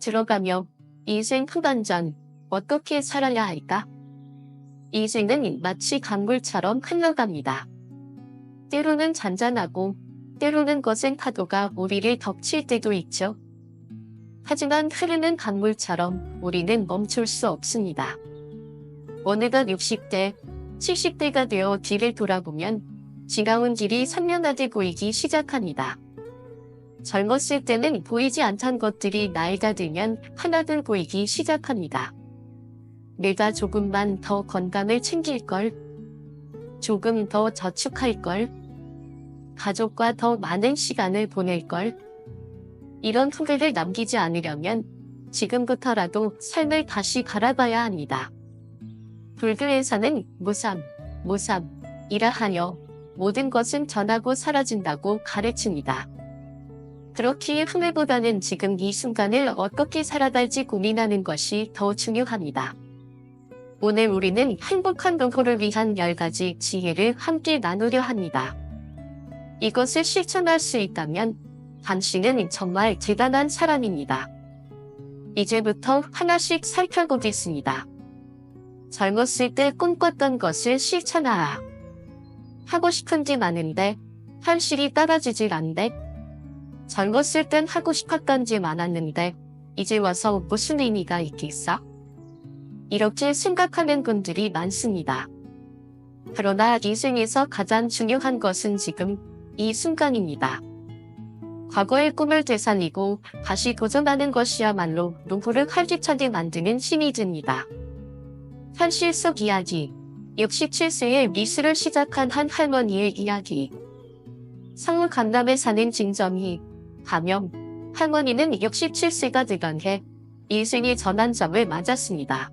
들어가며 인생 후반전 어떻게 살아야 할까? 인생은 마치 강물처럼 흘러갑니다. 때로는 잔잔하고 때로는 거센 파도가 우리를 덮칠 때도 있죠. 하지만 흐르는 강물처럼 우리는 멈출 수 없습니다. 어느덧 60대, 70대가 되어 뒤를 돌아보면 지나온 길이 선명하게 보이기 시작합니다. 젊었을 때는 보이지 않던 것들이 나이가 들면 하나둘 보이기 시작합니다. 내가 조금만 더 건강을 챙길걸, 조금 더 저축할걸, 가족과 더 많은 시간을 보낼걸. 이런 후회를 남기지 않으려면 지금부터라도 삶을 다시 바라봐야 합니다. 불교에서는 무삼이라 하여 모든 것은 전하고 사라진다고 가르칩니다. 그렇기에 후회보다는 지금 이 순간을 어떻게 살아갈지 고민하는 것이 더 중요합니다. 오늘 우리는 행복한 노후를 위한 10가지 지혜를 함께 나누려 합니다. 이것을 실천할 수 있다면 당신은 정말 대단한 사람입니다. 이제부터 하나씩 살펴보겠습니다. 젊었을 때 꿈꿨던 것을 실천하라. 하고 싶은 게 많은데 현실이 따라주질 않대. 젊었을 땐 하고 싶었던 게 많았는데 이제 와서 무슨 의미가 있겠어? 이렇게 생각하는 분들이 많습니다. 그러나 인생에서 가장 중요한 것은 지금 이 순간입니다. 과거의 꿈을 되살리고 다시 도전하는 것이야말로 노후를 활기차게 만드는 힘이 됩니다. 현실 속 이야기, 67세에 미술을 시작한 한 할머니의 이야기. 서울 강남에 사는 진정이 가명, 할머니는 67세가 되던 해 인생의 전환점을 맞았습니다.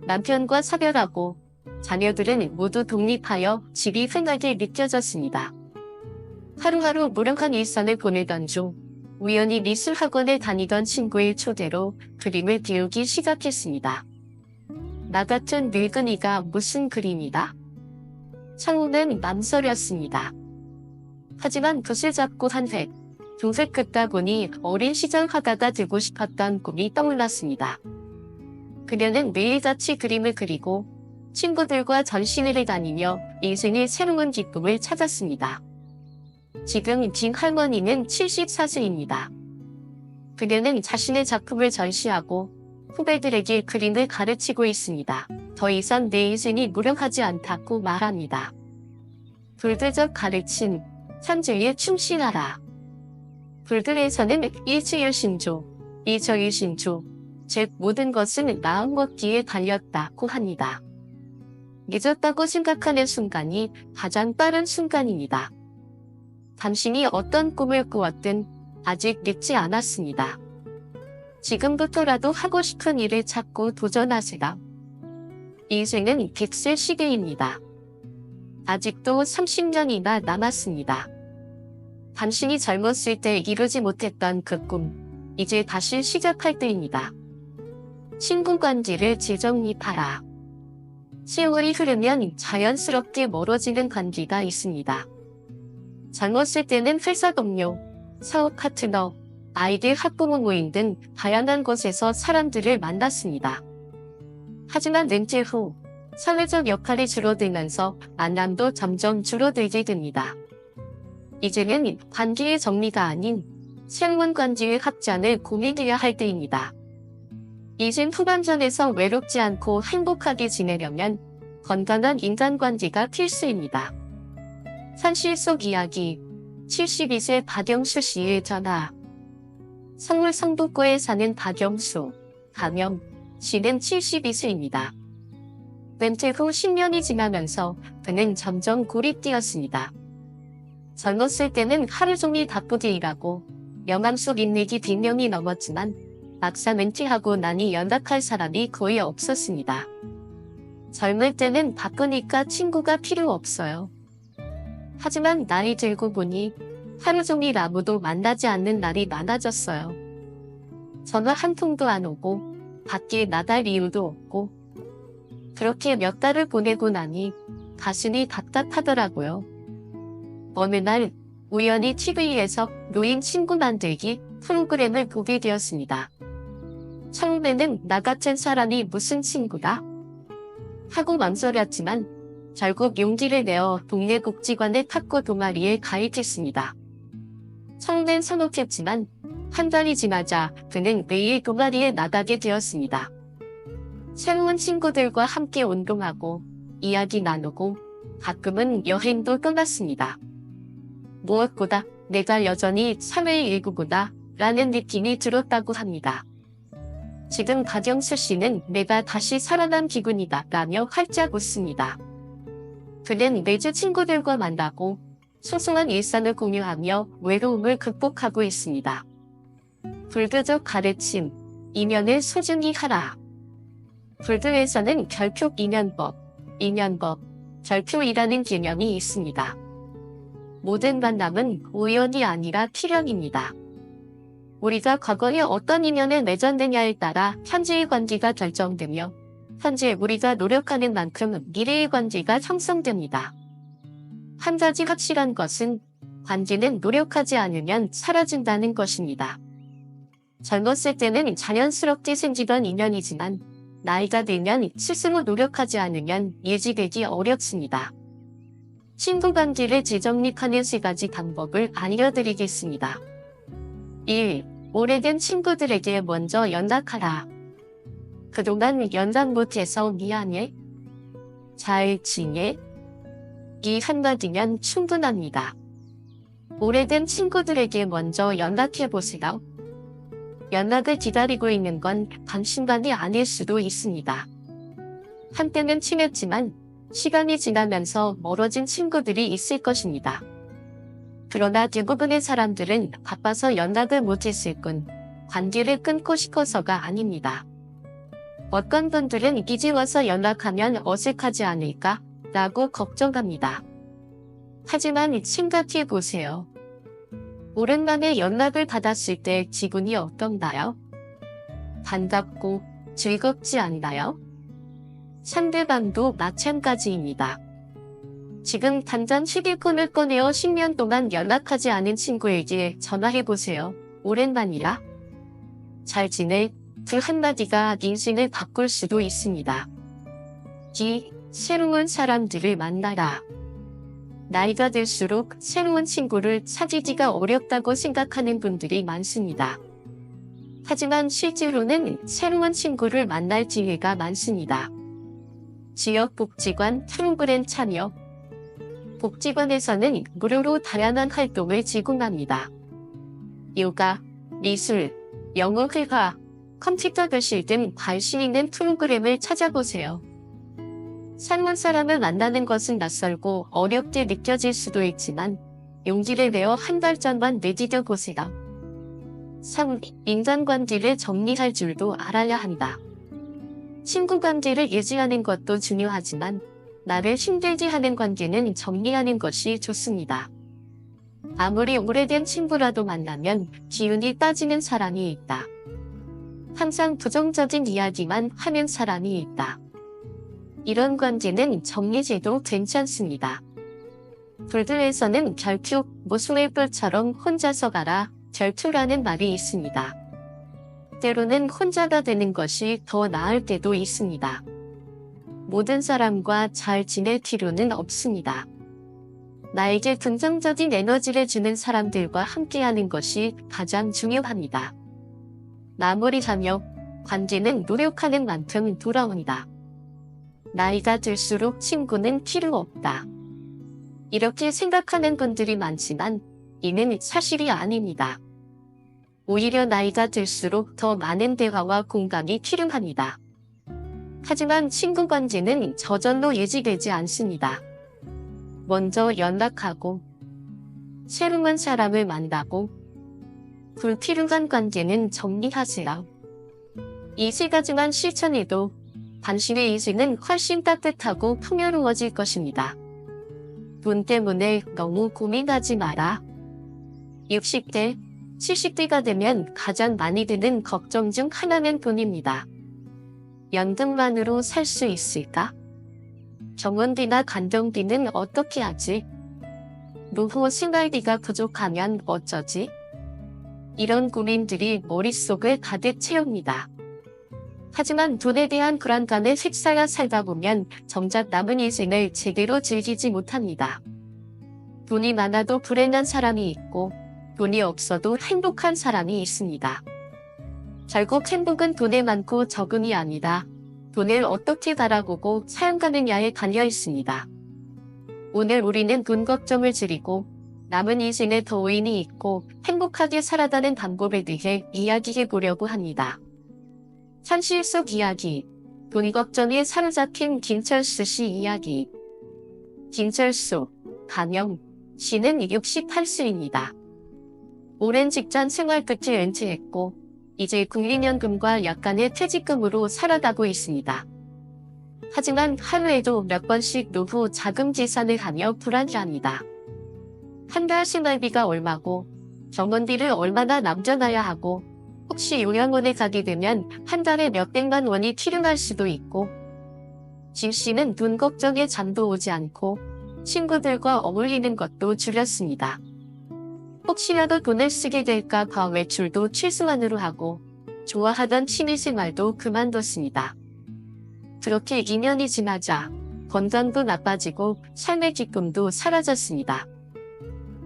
남편과 사별하고 자녀들은 모두 독립하여 집이 흔하게 느껴졌습니다. 하루하루 무력한 일상을 보내던 중 우연히 미술학원에 다니던 친구의 초대로 그림을 배우기 시작했습니다. 나 같은 늙은이가 무슨 그림이다? 처음엔 망설였습니다. 하지만 붓을 잡고 한 획, 두 획 긋다 보니 어린 시절 화가가 되고 싶었던 꿈이 떠올랐습니다. 그녀는 매일같이 그림을 그리고 친구들과 전시회를 다니며 인생의 새로운 기쁨을 찾았습니다. 지금 진 할머니는 74세입니다. 그녀는 자신의 작품을 전시하고 후배들에게 그림을 가르치고 있습니다. 더 이상 내 인생이 무력하지 않다고 말합니다. 불교적 가르침, 삼재에 충실하라. 불교에서는 일체일신조, 이저일신조, 즉 모든 것은 마음먹기에 달렸다고 합니다. 늦었다고 생각하는 순간이 가장 빠른 순간입니다. 당신이 어떤 꿈을 꾸었든 아직 늦지 않았습니다. 지금부터라도 하고 싶은 일을 찾고 도전하세요. 인생은 100세 시대입니다. 아직도 30년이나 남았습니다. 당신이 젊었을 때 이루지 못했던 그 꿈, 이제 다시 시작할 때입니다. 친구관계를 재정립하라. 세월이 흐르면 자연스럽게 멀어지는 관계가 있습니다. 젊었을 때는 회사 동료, 사업 파트너, 아이들 학부모 모임 등 다양한 곳에서 사람들을 만났습니다. 하지만 은퇴 후 사회적 역할이 줄어들면서 만남도 점점 줄어들게 됩니다. 이제는 관계의 정리가 아닌 새로운 관계의 확장을 고민해야 할 때입니다. 인생 후반전에서 외롭지 않고 행복하게 지내려면 건강한 인간관계가 필수입니다. 현실 속 이야기, 72세 박영수 씨의 전화. 서울 성북구에 사는 박영수, 가명, 씨는 72세입니다. 은퇴 후 10년이 지나면서 그는 점점 고립되었습니다. 젊었을 때는 하루 종일 바쁘게 일하고 명함 속 인맥이 100명이 넘었지만 막상 은퇴하고 나니 연락할 사람이 거의 없었습니다. 젊을 때는 바쁘니까 친구가 필요 없어요. 하지만 나이 들고 보니 하루 종일 아무도 만나지 않는 날이 많아졌어요. 전화 한 통도 안 오고 밖에 나갈 이유도 없고 그렇게 몇 달을 보내고 나니 가슴이 답답하더라고요. 어느 날 우연히 TV에서 노인 친구 만들기 프로그램을 보게 되었습니다. 처음에는 나 같은 사람이 무슨 친구다? 하고 망설였지만 결국 용기를 내어 동네 복지관의 탁구 동아리에 가입했습니다. 처음엔 서먹했지만 한 달이 지나자 그는 매일 동아리에 나가게 되었습니다. 새로운 친구들과 함께 운동하고 이야기 나누고 가끔은 여행도 떠났습니다. 무엇보다 내가 여전히 사회의 일부구나 라는 느낌이 들었다고 합니다. 지금 박영수 씨는 내가 다시 살아난 기분이다 라며 활짝 웃습니다. 그는 매주 친구들과 만나고 소소한 일상을 공유하며 외로움을 극복하고 있습니다. 불교적 가르침, 인연을 소중히 하라. 불교에서는 결핍 인연법, 결핍이라는 개념이 있습니다. 모든 만남은 우연이 아니라 필연입니다. 우리가 과거에 어떤 인연에 맺었느냐에 따라 현재의 관계가 결정되며 현재 우리가 노력하는 만큼 미래의 관계가 형성됩니다. 한 가지 확실한 것은 관계는 노력하지 않으면 사라진다는 것입니다. 젊었을 때는 자연스럽게 생기던 인연이지만 나이가 들면 스스로 노력하지 않으면 유지되기 어렵습니다. 친구 관계를 재정립하는 3가지 방법을 알려드리겠습니다. 1. 오래된 친구들에게 먼저 연락하라. 그동안 연락 못해서 미안해. 잘 지내? 이 한마디면 충분합니다. 오래된 친구들에게 먼저 연락해보세요. 연락을 기다리고 있는 건 당신만이 아닐 수도 있습니다. 한때는 친했지만 시간이 지나면서 멀어진 친구들이 있을 것입니다. 그러나 대부분의 사람들은 바빠서 연락을 못했을 뿐 관계를 끊고 싶어서가 아닙니다. 어떤 분들은 이제 와서 연락하면 어색하지 않을까? 라고 걱정합니다. 하지만 생각해 보세요. 오랜만에 연락을 받았을 때 기분이 어떤가요? 반갑고 즐겁지 않나요? 상대방도 마찬가지입니다. 지금 당장 휴대폰을 꺼내어 10년 동안 연락하지 않은 친구에게 전화해보세요. 오랜만이라? 잘 지내? 그 한마디가 인생을 바꿀 수도 있습니다. 새로운 사람들을 만나라. 나이가 들수록 새로운 친구를 사귀기가 어렵다고 생각하는 분들이 많습니다. 하지만 실제로는 새로운 친구를 만날 기회가 많습니다. 지역복지관 프로그램 참여. 복지관에서는 무료로 다양한 활동을 제공합니다. 요가, 미술, 영어 회화, 컴퓨터 교실 등 관심 있는 프로그램을 찾아보세요. 새로운 사람을 만나는 것은 낯설고 어렵게 느껴질 수도 있지만 용기를 내어 한 발전만 내디뎌 보세요. 3. 인간관계를 정리할 줄도 알아야 한다. 친구 관계를 유지하는 것도 중요하지만 나를 힘들게 하는 관계는 정리하는 것이 좋습니다. 아무리 오래된 친구라도 만나면 기운이 빠지는 사람이 있다. 항상 부정적인 이야기만 하는 사람이 있다. 이런 관계는 정리해도 괜찮습니다. 불교에서는 결핍, 모수의 뿔처럼 혼자서 가라, 결투라는 말이 있습니다. 때로는 혼자가 되는 것이 더 나을 때도 있습니다. 모든 사람과 잘 지낼 필요는 없습니다. 나에게 긍정적인 에너지를 주는 사람들과 함께하는 것이 가장 중요합니다. 마무리하며 관계는 노력하는 만큼 돌아온다. 나이가 들수록 친구는 필요 없다. 이렇게 생각하는 분들이 많지만 이는 사실이 아닙니다. 오히려 나이가 들수록 더 많은 대화와 공감이 필요합니다. 하지만 친구 관계는 저절로 유지되지 않습니다. 먼저 연락하고 새로운 사람을 만나고 불필요한 관계는 정리하세요. 이 3가지만 실천해도 당신의 인생은 훨씬 따뜻하고 풍요로워질 것입니다. 돈 때문에 너무 고민하지 마라. 60대, 70대가 되면 가장 많이 드는 걱정 중 하나는 돈입니다. 연금만으로 살 수 있을까? 병원비나 간병비는 어떻게 하지? 노후 생활비가 부족하면 어쩌지? 이런 고민들이 머릿속을 가득 채웁니다. 하지만 돈에 대한 불안감에 휩싸여 살다 보면 정작 남은 인생을 제대로 즐기지 못합니다. 돈이 많아도 불행한 사람이 있고 돈이 없어도 행복한 사람이 있습니다. 결국 행복은 돈에 많고 적음이 아니다. 돈을 어떻게 바라보고 사용하느냐에 달려 있습니다. 오늘 우리는 돈 걱정을 줄이고 남은 인생에 더 의미 있고 행복하게 살아가는 방법에 대해 이야기해 보려고 합니다. 현실 속 이야기, 돈 걱정에 사로잡힌 김철수 씨 이야기. 김철수, 가명, 씨는 68세입니다. 오랜 직장 생활 끝에 은퇴했고 이제 국민연금과 약간의 퇴직금으로 살아가고 있습니다. 하지만 하루에도 몇 번씩 노후 자금 계산을 하며 불안해합니다. 한 달 생활비가 얼마고 병원비를 얼마나 남겨놔야 하고 혹시 요양원에 가게 되면 한 달에 몇백만 원이 필요할 수도 있고 김 씨는 돈 걱정에 잠도 오지 않고 친구들과 어울리는 것도 줄였습니다. 혹시라도 돈을 쓰게 될까 봐 외출도 최소한으로 하고 좋아하던 취미생활도 그만뒀습니다. 그렇게 2년이 지나자 건강도 나빠지고 삶의 기쁨도 사라졌습니다.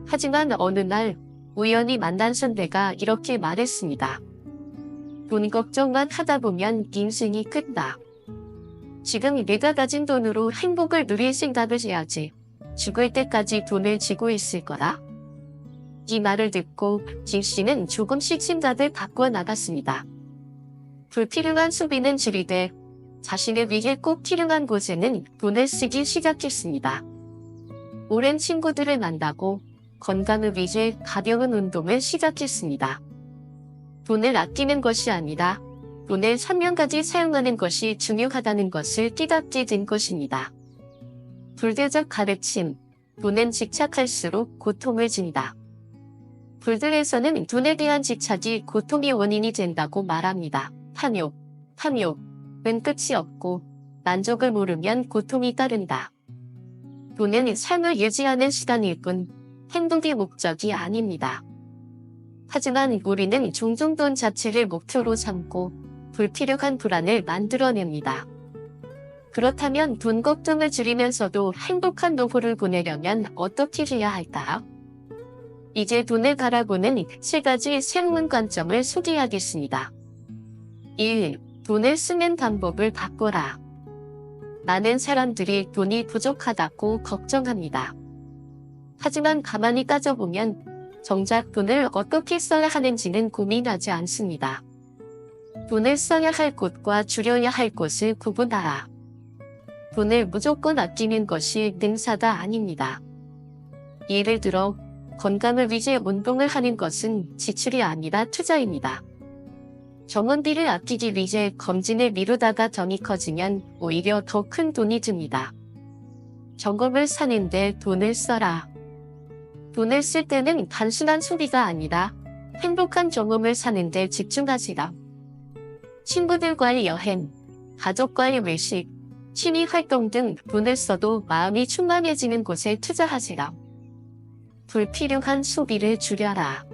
하지만 어느 날 우연히 만난 선배가 이렇게 말했습니다. 돈 걱정만 하다 보면 인생이 끝나. 지금 내가 가진 돈으로 행복을 누릴 생각을 해야지. 죽을 때까지 돈을 쥐고 있을 거다. 이 말을 듣고 김 씨는 조금씩 생각을 바꿔 나갔습니다. 불필요한 소비는 줄이되 자신을 위해 꼭 필요한 곳에는 돈을 쓰기 시작했습니다. 오랜 친구들을 만나고 건강을 위해 가벼운 운동을 시작했습니다. 돈을 아끼는 것이 아니라 돈을 선명하게 사용하는 것이 중요하다는 것을 깨닫게 된 것입니다. 불교적 가르침, 돈은 집착할수록 고통을 준다. 불교에서는 돈에 대한 집착이 고통의 원인이 된다고 말합니다. 탐욕은 끝이 없고 만족을 모르면 고통이 따른다. 돈은 삶을 유지하는 수단일 뿐 행복의 목적이 아닙니다. 하지만 우리는 종종 돈 자체를 목표로 삼고 불필요한 불안을 만들어냅니다. 그렇다면 돈 걱정을 줄이면서도 행복한 노후를 보내려면 어떻게 해야 할까요? 이제 돈을 바라보는 3가지 새로운 관점을 소개하겠습니다. 1. 돈을 쓰는 방법을 바꿔라. 많은 사람들이 돈이 부족하다고 걱정합니다. 하지만 가만히 따져보면 정작 돈을 어떻게 써야 하는지는 고민하지 않습니다. 돈을 써야 할 곳과 줄여야 할 곳을 구분하라. 돈을 무조건 아끼는 것이 능사가 아닙니다. 예를 들어 건강을 위해 운동을 하는 것은 지출이 아니라 투자입니다. 병원비를 아끼기 위해 검진을 미루다가 병이 커지면 오히려 더 큰 돈이 듭니다. 점검을 사는데 돈을 써라. 돈을 쓸 때는 단순한 소비가 아니라 행복한 경험을 사는데 집중하시라. 친구들과의 여행, 가족과의 외식, 취미 활동 등 돈을 써도 마음이 충만해지는 곳에 투자하시라. 불필요한 소비를 줄여라.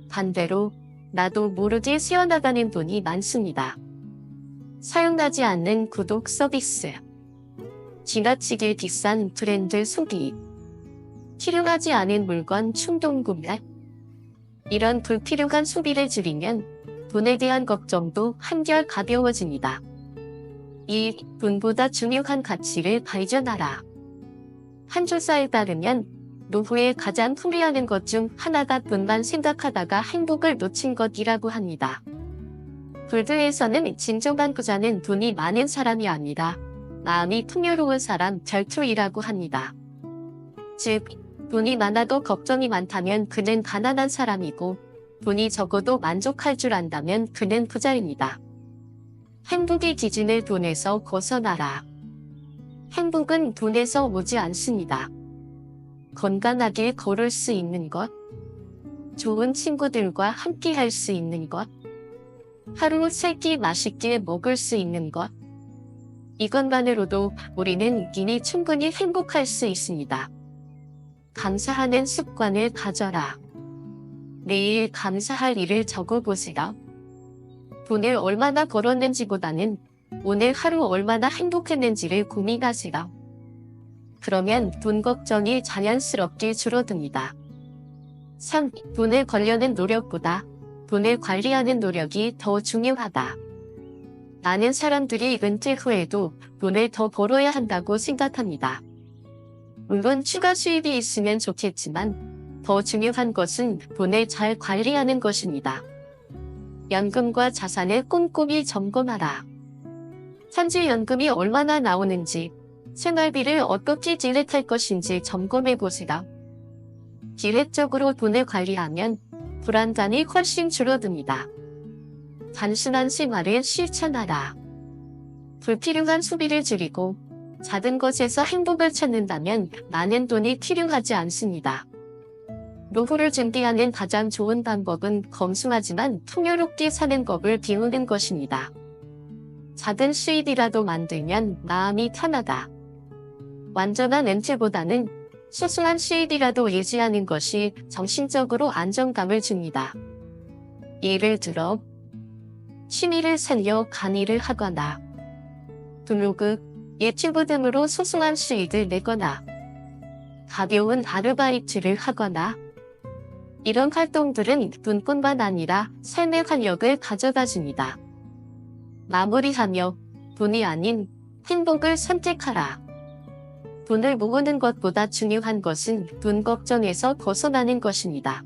반대로 나도 모르게 새어나가는 돈이 많습니다. 사용하지 않는 구독 서비스, 지나치게 비싼 브랜드 소비, 필요하지 않은 물건 충동 구매. 이런 불필요한 소비를 줄이면 돈에 대한 걱정도 한결 가벼워집니다. 2. 돈보다 중요한 가치를 발견하라. 한 조사에 따르면 노후에 가장 후회하는 것 중 하나가 돈만 생각하다가 행복을 놓친 것이라고 합니다. 불교에서는 진정한 부자는 돈이 많은 사람이 아니라 마음이 풍요로운 사람 절투이라고 합니다. 즉, 돈이 많아도 걱정이 많다면 그는 가난한 사람이고 돈이 적어도 만족할 줄 안다면 그는 부자입니다. 행복의 기준을 돈에서 벗어나라. 행복은 돈에서 오지 않습니다. 건강하게 걸을 수 있는 것, 좋은 친구들과 함께 할 수 있는 것, 하루 3끼 맛있게 먹을 수 있는 것, 이것만으로도 우리는 이미 충분히 행복할 수 있습니다. 감사하는 습관을 가져라. 매일 감사할 일을 적어보세요. 돈을 얼마나 벌었는지보다는 오늘 하루 얼마나 행복했는지를 고민하세요. 그러면 돈 걱정이 자연스럽게 줄어듭니다. 3. 돈을 벌려는 노력보다 돈을 관리하는 노력이 더 중요하다. 많은 사람들이 은퇴 후에도 돈을 더 벌어야 한다고 생각합니다. 물론 추가 수입이 있으면 좋겠지만 더 중요한 것은 돈을 잘 관리하는 것입니다. 연금과 자산을 꼼꼼히 점검하라. 현재 연금이 얼마나 나오는지, 생활비를 어떻게 지냈할 것인지 점검해 보세요. 기획적으로 돈을 관리하면 불안감이 훨씬 줄어듭니다. 단순한 생활을 실천하라. 불필요한 소비를 줄이고 작은 것에서 행복을 찾는다면 많은 돈이 필요하지 않습니다. 노후를 준비하는 가장 좋은 방법은 검소하지만 풍요롭게 사는 법을 배우는 것입니다. 작은 수입이라도 만들면 마음이 편하다. 완전한 은퇴보다는 소소한 수입이라도 유지하는 것이 정신적으로 안정감을 줍니다. 예를 들어 취미를 살려 강의를 하거나 블로그, 유튜브 등으로 소소한 수익을 내거나 가벼운 아르바이트를 하거나 이런 활동들은 돈뿐만 아니라 삶의 활력을 가져다 줍니다. 마무리하며 돈이 아닌 행복을 선택하라. 돈을 모으는 것보다 중요한 것은 돈 걱정에서 벗어나는 것입니다.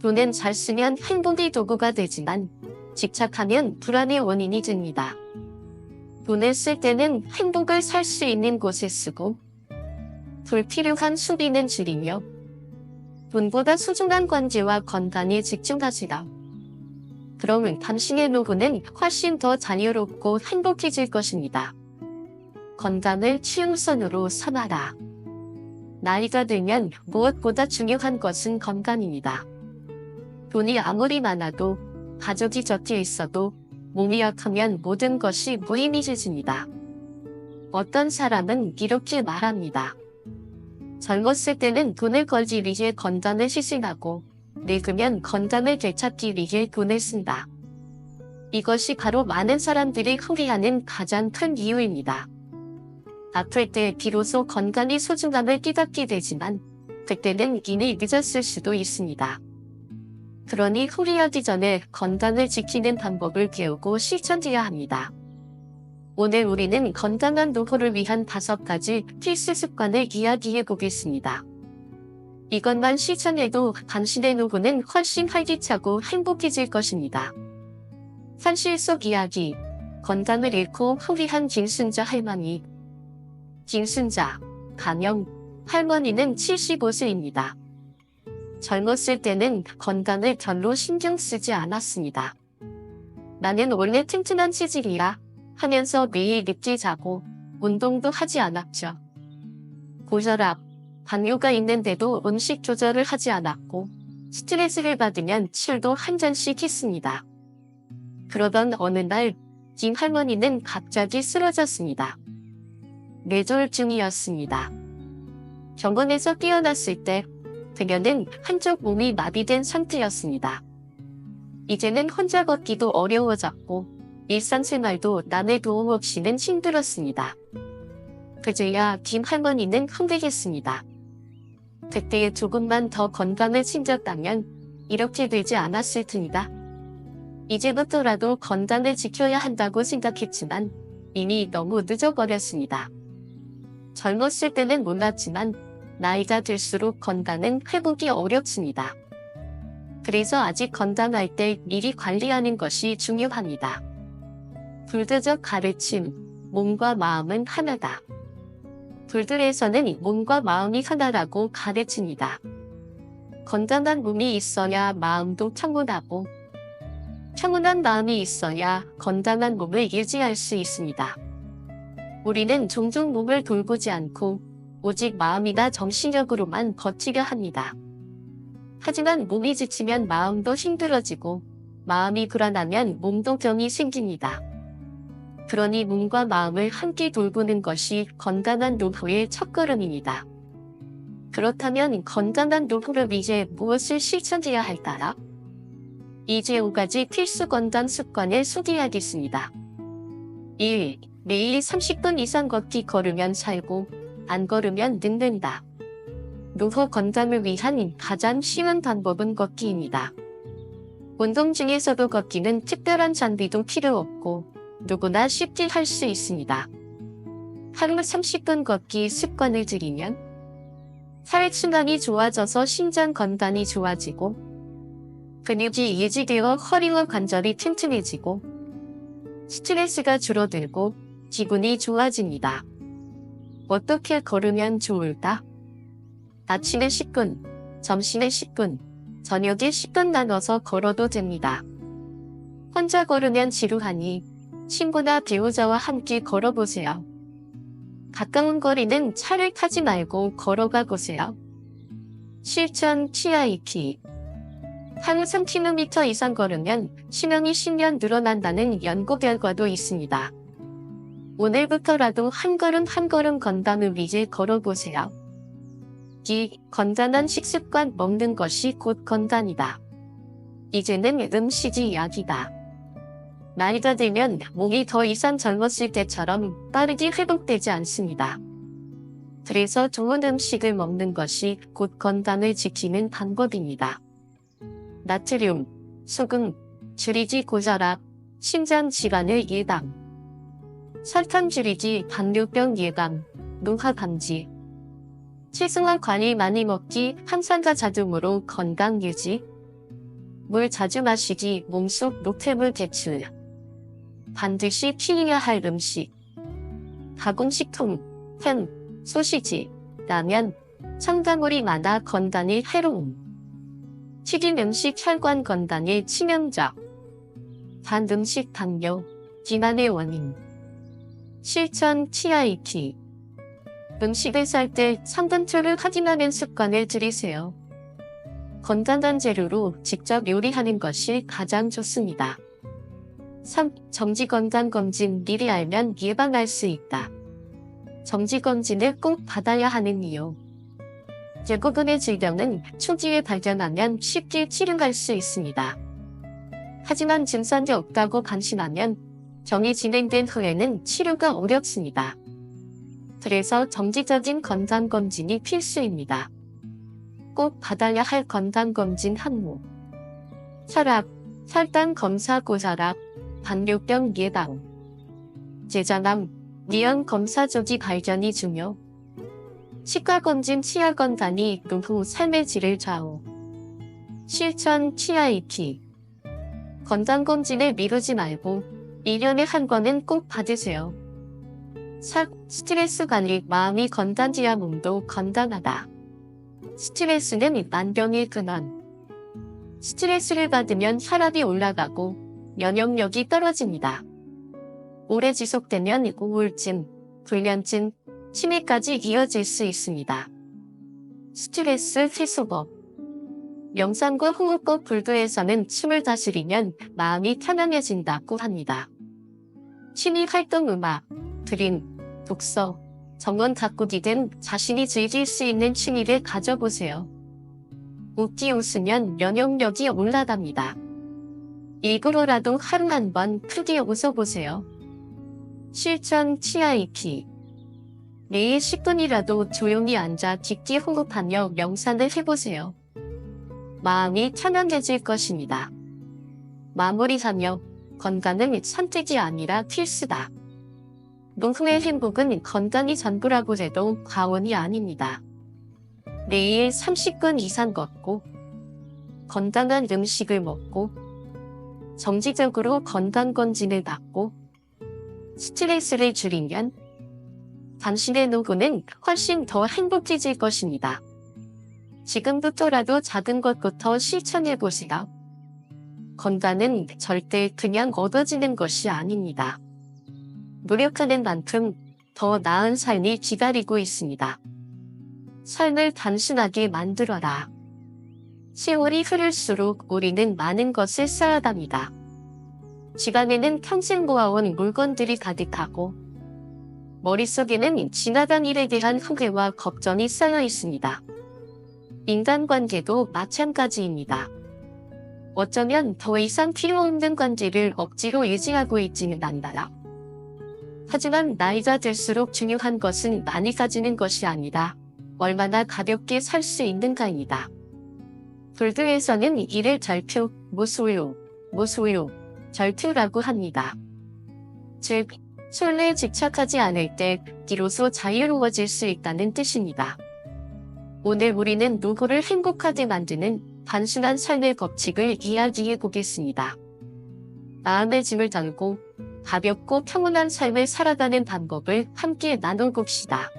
돈은 잘 쓰면 행복의 도구가 되지만 집착하면 불안의 원인이 됩니다. 돈을 쓸 때는 행복을 살 수 있는 곳에 쓰고 불필요한 소비는 줄이며 돈보다 소중한 관계와 건강에 집중하시라. 그러면 당신의 노후는 훨씬 더 자유롭고 행복해질 것입니다. 건강을 최우선으로 삼아라. 나이가 들면 무엇보다 중요한 것은 건강입니다. 돈이 아무리 많아도 가족이 곁에 있어도 몸이 약하면 모든 것이 무의미해집니다. 어떤 사람은 이렇게 말합니다. 젊었을 때는 돈을 벌기 위해 건강을 희생하고 늙으면 건강을 되찾기 위해 돈을 쓴다. 이것이 바로 많은 사람들이 후회하는 가장 큰 이유입니다. 아플 때 비로소 건강의 소중함을 깨닫게 되지만 그때는 이미 늦었을 수도 있습니다. 그러니 후회하기 전에 건강을 지키는 방법을 배우고 실천해야 합니다. 오늘 우리는 건강한 노후를 위한 5가지 필수 습관을 이야기해 보겠습니다. 이것만 실천해도 당신의 노후는 훨씬 활기차고 행복해질 것입니다. 현실 속 이야기, 건강을 잃고 후회한 김순자 할머니. 김순자, 가명, 할머니는 75세입니다. 젊었을 때는 건강을 별로 신경 쓰지 않았습니다. 나는 원래 튼튼한 체질이야 하면서 매일 늦게 자고 운동도 하지 않았죠. 고혈압, 당뇨가 있는데도 음식 조절을 하지 않았고 스트레스를 받으면 술도 한 잔씩 했습니다. 그러던 어느 날 김 할머니는 갑자기 쓰러졌습니다. 뇌졸중이었습니다. 병원에서 깨어났을 때 그녀는 한쪽 몸이 마비된 상태였습니다. 이제는 혼자 걷기도 어려워졌고 일상생활도 남의 도움 없이는 힘들었습니다. 그제야 김 할머니는 흥분했습니다. 그때 조금만 더 건강을 챙겼다면 이렇게 되지 않았을 텐이다. 이제부터라도 건강을 지켜야 한다고 생각했지만 이미 너무 늦어버렸습니다. 젊었을 때는 몰랐지만 나이가 들수록 건강은 회복이 어렵습니다. 그래서 아직 건강할 때 미리 관리하는 것이 중요합니다. 불교적 가르침, 몸과 마음은 하나다. 불교에서는 몸과 마음이 하나라고 가르칩니다. 건강한 몸이 있어야 마음도 평온하고 평온한 마음이 있어야 건강한 몸을 유지할 수 있습니다. 우리는 종종 몸을 돌보지 않고 오직 마음이나 정신력으로만 버티려 합니다. 하지만 몸이 지치면 마음도 힘들어지고 마음이 불안하면 몸도 병이 생깁니다. 그러니 몸과 마음을 함께 돌보는 것이 건강한 노후의 첫걸음입니다. 그렇다면 건강한 노후를 위해 무엇을 실천해야 할까요? 이제 5가지 필수 건강 습관을 소개하겠습니다. 1. 매일 30분 이상 걷기. 걸으면 살고 안 걸으면 늙는다. 노후 건강을 위한 가장 쉬운 방법은 걷기입니다. 운동 중에서도 걷기는 특별한 장비도 필요 없고 누구나 쉽게 할 수 있습니다. 하루 30분 걷기 습관을 들이면 혈액순환이 좋아져서 심장 건강이 좋아지고 근육이 유지되어 허리와 관절이 튼튼해지고 스트레스가 줄어들고 기분이 좋아집니다. 어떻게 걸으면 좋을까? 아침에 10분, 점심에 10분, 저녁에 10분 나눠서 걸어도 됩니다. 혼자 걸으면 지루하니 친구나 배우자와 함께 걸어보세요. 가까운 거리는 차를 타지 말고 걸어가 보세요. 실천 TIP. 하루 3km 이상 걸으면 수명이 10년 늘어난다는 연구 결과도 있습니다. 오늘부터라도 한 걸음 한 걸음 건강을 위해 걸어보세요. 2. 건강한 식습관. 먹는 것이 곧 건강이다. 이제는 음식이 약이다. 나이가 들면 몸이 더 이상 젊었을 때처럼 빠르게 회복되지 않습니다. 그래서 좋은 음식을 먹는 것이 곧 건강을 지키는 방법입니다. 나트륨, 소금, 줄이기. 고혈압, 심장 질환을 예방. 설탕 줄이기. 당뇨병 예방, 노화 방지. 채소와 과일 많이 먹기. 항산화 작용으로 건강 유지. 물 자주 마시기. 몸속 노폐물 배출. 반드시 피해야 할 음식. 가공식품, 햄, 소시지, 라면, 첨가물이 많아 건강에 해로움. 튀긴 음식 혈관 건강에 치명적. 단 음식 당뇨, 비만의 원인. 실천 TIP. 음식을 살 때 성분표를 확인하는 습관을 들이세요. 건강한 재료로 직접 요리하는 것이 가장 좋습니다. 3. 정기건강검진. 미리 알면 예방할 수 있다. 정기검진을 꼭 받아야 하는 이유. 대부분의 질병은 초기에 발견하면 쉽게 치료할 수 있습니다. 하지만 증상이 없다고 방심하면 병이 진행된 후에는 치료가 어렵습니다. 그래서 정기적인 건강검진이 필수입니다. 꼭 받아야 할 건강검진 항목. 혈압, 혈당 검사. 고혈압, 당뇨병 예방. 제장암, 위암 검사 조기 발견이 중요. 치과검진. 치아 건강이 노후 삶의 질을 좌우. 실천 TIP. 건강검진을 미루지 말고 1년에 한 번은 꼭 받으세요. 4. 스트레스 관리. 마음이 건강해야 몸도 건강하다. 스트레스는 만병의 근원. 스트레스를 받으면 혈압이 올라가고 면역력이 떨어집니다. 오래 지속되면 우울증, 불면증, 치매까지 이어질 수 있습니다. 스트레스 해소법. 명상과 호흡법. 불교에서는 숨을 다스리면 마음이 편안해진다고 합니다. 취미 활동. 음악, 그림, 독서, 정원 가꾸기 등 자신이 즐길 수 있는 취미를 가져보세요. 웃기. 웃으면 면역력이 올라갑니다. 일부러라도 하루 한 번 크게 웃어보세요. 실천 TIP. 매일 10분이라도 조용히 앉아 깊게 호흡하며 명상을 해보세요. 마음이 편안해질 것입니다. 마무리하며 건강은 선택이 아니라 필수다. 노후의 행복은 건강이 전부라고 해도 과언이 아닙니다. 매일 30분 이상 걷고 건강한 음식을 먹고 정기적으로 건강검진을 받고 스트레스를 줄이면 당신의 노후는 훨씬 더 행복해질 것입니다. 지금부터라도 작은 것부터 실천해보세요. 건강은 절대 그냥 얻어지는 것이 아닙니다. 노력하는 만큼 더 나은 삶이 기다리고 있습니다. 삶을 단순하게 만들어라. 세월이 흐를수록 우리는 많은 것을 쌓아갑니다. 집안에는 평생 모아온 물건들이 가득하고 머릿속에는 지나간 일에 대한 후회와 걱정이 쌓여 있습니다. 인간관계도 마찬가지입니다. 어쩌면 더 이상 필요 없는 관계를 억지로 유지하고 있지는 않다. 하지만 나이가 들수록 중요한 것은 많이 가지는 것이 아니라 얼마나 가볍게 살 수 있는가입니다. 불교에서는 이를 절표, 무소유, 절표라고 합니다. 즉, 손에 집착하지 않을 때 비로소 자유로워질 수 있다는 뜻입니다. 오늘 우리는 누구를 행복하게 만드는 단순한 삶의 법칙을 이야기해 보겠습니다. 마음의 짐을 덜고 가볍고 평온한 삶을 살아가는 방법을 함께 나눠봅시다.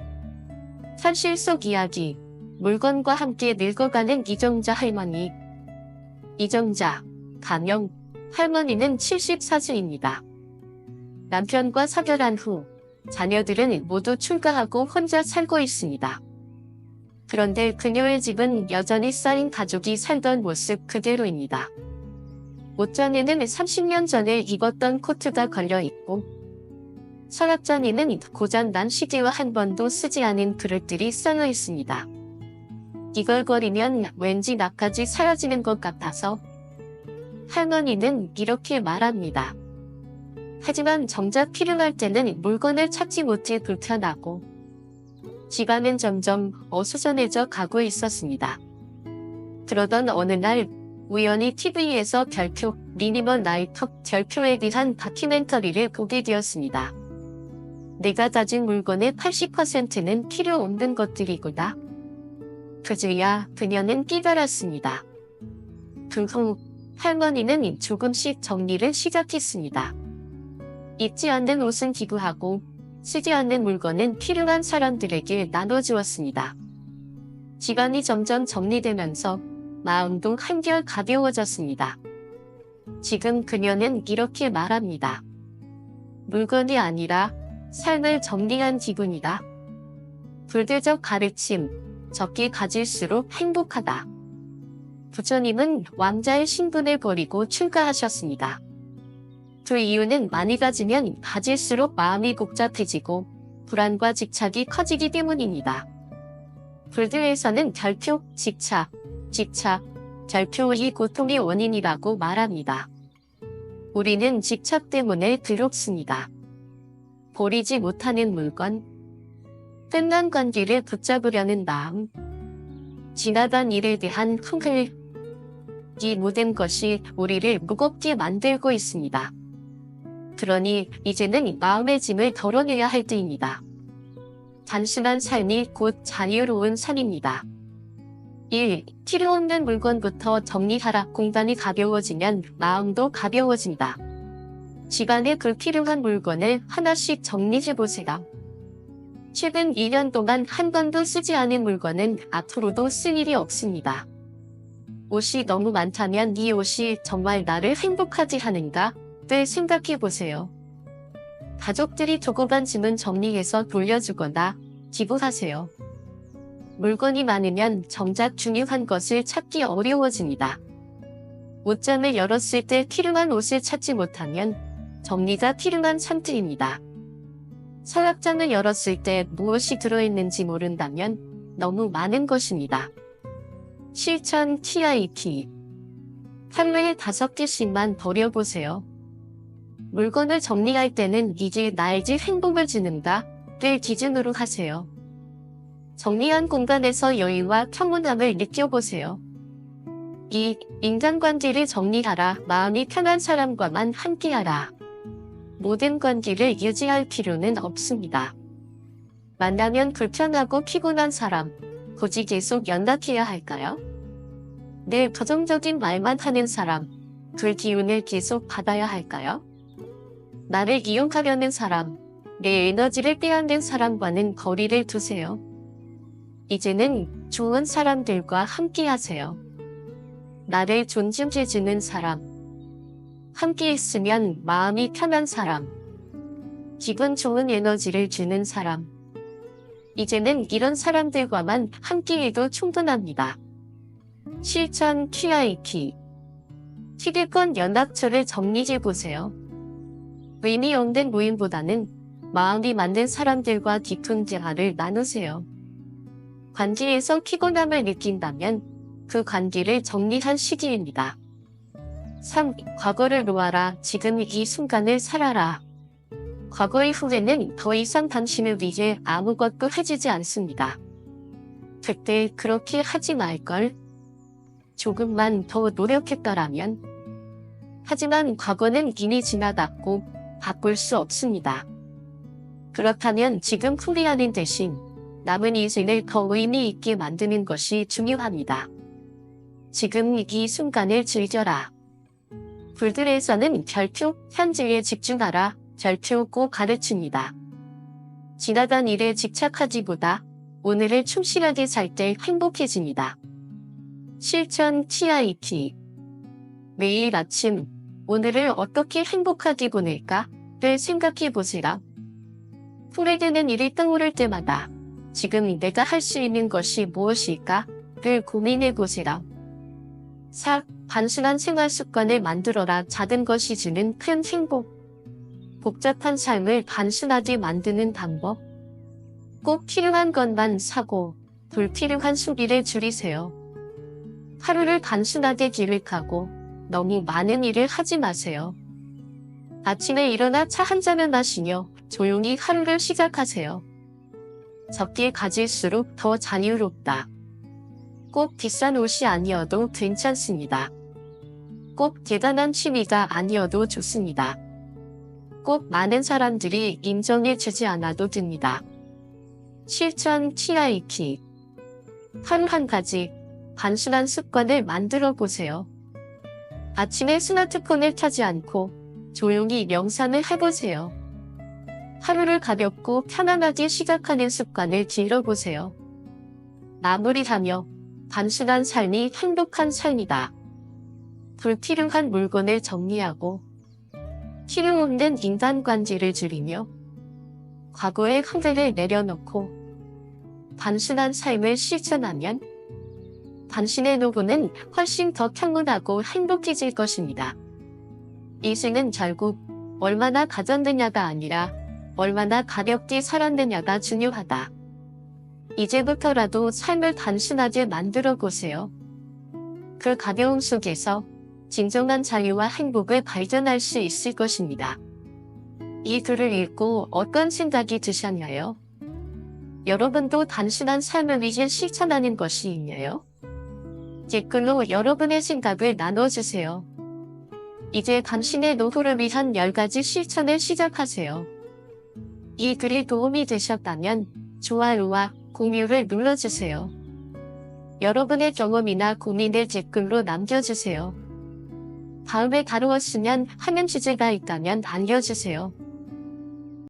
현실 속 이야기, 물건과 함께 늙어가는 이정자 할머니. 이정자, 가명, 할머니는 74세입니다. 남편과 사별한 후 자녀들은 모두 출가하고 혼자 살고 있습니다. 그런데 그녀의 집은 여전히 쌓인 가족이 살던 모습 그대로입니다. 옷장에는 30년 전에 입었던 코트가 걸려있고 서랍장에는 고장난 시계와 한 번도 쓰지 않은 그릇들이 쌓여 있습니다. 이걸 버리면 왠지 나까지 사라지는 것 같아서 할머니는 이렇게 말합니다. 하지만 정작 필요할 때는 물건을 찾지 못해 불편하고 집안은 점점 어수선해져 가고 있었습니다. 그러던 어느 날 우연히 TV에서 별표, 미니멀 라이프 별표에 대한 다큐멘터리를 보게 되었습니다. 내가 가진 물건의 80%는 필요 없는 것들이구나. 그제야 그녀는 깨달았습니다. 그 후 할머니는 조금씩 정리를 시작했습니다. 입지 않는 옷은 기부하고 쓰지 않는 물건은 필요한 사람들에게 나눠주었습니다. 집안이 점점 정리되면서 마음도 한결 가벼워졌습니다. 지금 그녀는 이렇게 말합니다. 물건이 아니라 삶을 정리한 기분이다. 불교적 가르침, 적게 가질수록 행복하다. 부처님은 왕자의 신분을 버리고 출가하셨습니다. 그 이유는 많이 가지면 가질수록 마음이 복잡해지고 불안과 집착이 커지기 때문입니다. 불교에서는 별표, 집착, 별표의 고통의 원인이라고 말합니다. 우리는 집착 때문에 괴롭습니다. 버리지 못하는 물건, 끝난 관계를 붙잡으려는 마음, 지나간 일에 대한 후회, 이 모든 것이 우리를 무겁게 만들고 있습니다. 그러니 이제는 마음의 짐을 덜어내야 할 때입니다. 단순한 삶이 곧 자유로운 삶입니다. 1. 필요 없는 물건부터 정리하라. 공간이 가벼워지면 마음도 가벼워진다. 집안에 불필요한 물건을 하나씩 정리해보세요. 최근 2년 동안 한 번도 쓰지 않은 물건은 앞으로도 쓸 일이 없습니다. 옷이 너무 많다면 이 옷이 정말 나를 행복하게 하는가? 를 생각해보세요. 가족들이 두고 간 짐은 정리해서 돌려주거나 기부하세요. 물건이 많으면 정작 중요한 것을 찾기 어려워집니다. 옷장을 열었을 때 필요한 옷을 찾지 못하면 정리가 필요한 상태입니다. 서랍장을 열었을 때 무엇이 들어있는지 모른다면 너무 많은 것입니다. 실천 TIP. 하루에 5개씩만 버려보세요. 물건을 정리할 때는 이제 나의 집 행복을 주는가를 기준으로 하세요. 정리한 공간에서 여유와 평온함을 느껴보세요. 2. 인간관계를 정리하라. 마음이 편한 사람과만 함께하라. 모든 관계를 유지할 필요는 없습니다. 만나면 불편하고 피곤한 사람, 굳이 계속 연락해야 할까요? 늘 부정적인 말만 하는 사람, 그 기운을 계속 받아야 할까요? 나를 이용하려는 사람, 내 에너지를 빼앗는 사람과는 거리를 두세요. 이제는 좋은 사람들과 함께 하세요. 나를 존중해주는 사람, 함께 있으면 마음이 편한 사람, 기분 좋은 에너지를 주는 사람. 이제는 이런 사람들과만 함께해도 충분합니다. 실천 TIP. 휴대폰 연락처를 정리해보세요. 의미 없는 모임보다는 마음이 맞는 사람들과 깊은 대화를 나누세요. 관계에서 피곤함을 느낀다면 그 관계를 정리할 시기입니다. 3. 과거를 놓아라. 지금 이 순간을 살아라. 과거의 후회는 더 이상 당신을 위해 아무것도 해주지 않습니다. 그때 그렇게 하지 말걸. 조금만 더 노력했더라면. 하지만 과거는 이미 지나갔고 바꿀 수 없습니다. 그렇다면 지금 후회하는 대신 남은 인생을 더 의미 있게 만드는 것이 중요합니다. 지금 이 순간을 즐겨라. 불들에서는 별표, 현재에 집중하라. 별표 꼭 가르칩니다. 지나간 일에 집착하기보다 오늘을 충실하게 살 때 행복해집니다. 실천 TIT. 매일 아침 오늘을 어떻게 행복하게 보낼까를 생각해 보시라. 후회되는 일이 떠오를 때마다 지금 내가 할 수 있는 것이 무엇일까를 고민해 보시라. 4. 단순한 생활 습관을 만들어라. 작은 것이 주는 큰 행복. 복잡한 삶을 단순하게 만드는 방법. 꼭 필요한 것만 사고 불필요한 소비를 줄이세요. 하루를 단순하게 기획하고 너무 많은 일을 하지 마세요. 아침에 일어나 차 한 잔을 마시며 조용히 하루를 시작하세요. 적게 가질수록 더 자유롭다. 꼭 비싼 옷이 아니어도 괜찮습니다. 꼭 대단한 취미가 아니어도 좋습니다. 꼭 많은 사람들이 인정해 주지 않아도 됩니다. 실천 TIT. 하루 한 가지 단순한 습관을 만들어 보세요. 아침에 스마트폰을 켜지 않고 조용히 명상을 해보세요. 하루를 가볍고 편안하게 시작하는 습관을 길러보세요. 마무리하며 단순한 삶이 행복한 삶이다. 불필요한 물건을 정리하고 필요 없는 인간관계를 줄이며 과거의 후회를 내려놓고 단순한 삶을 실천하면 당신의 노후는 훨씬 더 평온하고 행복해질 것입니다. 인생은 결국 얼마나 가졌느냐가 아니라 얼마나 가볍게 살았느냐가 중요하다. 이제부터라도 삶을 단순하게 만들어 보세요. 그 가벼움 속에서 진정한 자유와 행복을 발견할 수 있을 것입니다. 이 글을 읽고 어떤 생각이 드셨나요? 여러분도 단순한 삶을 위해 실천하는 것이 있나요? 댓글로 여러분의 생각을 나눠주세요. 이제 당신의 노후를 위한 10가지 실천을 시작하세요. 이 글이 도움이 되셨다면 좋아요와 공유를 눌러주세요. 여러분의 경험이나 고민을 댓글로 남겨주세요. 다음에 다루었으면 하는 주제가 있다면 알려주세요.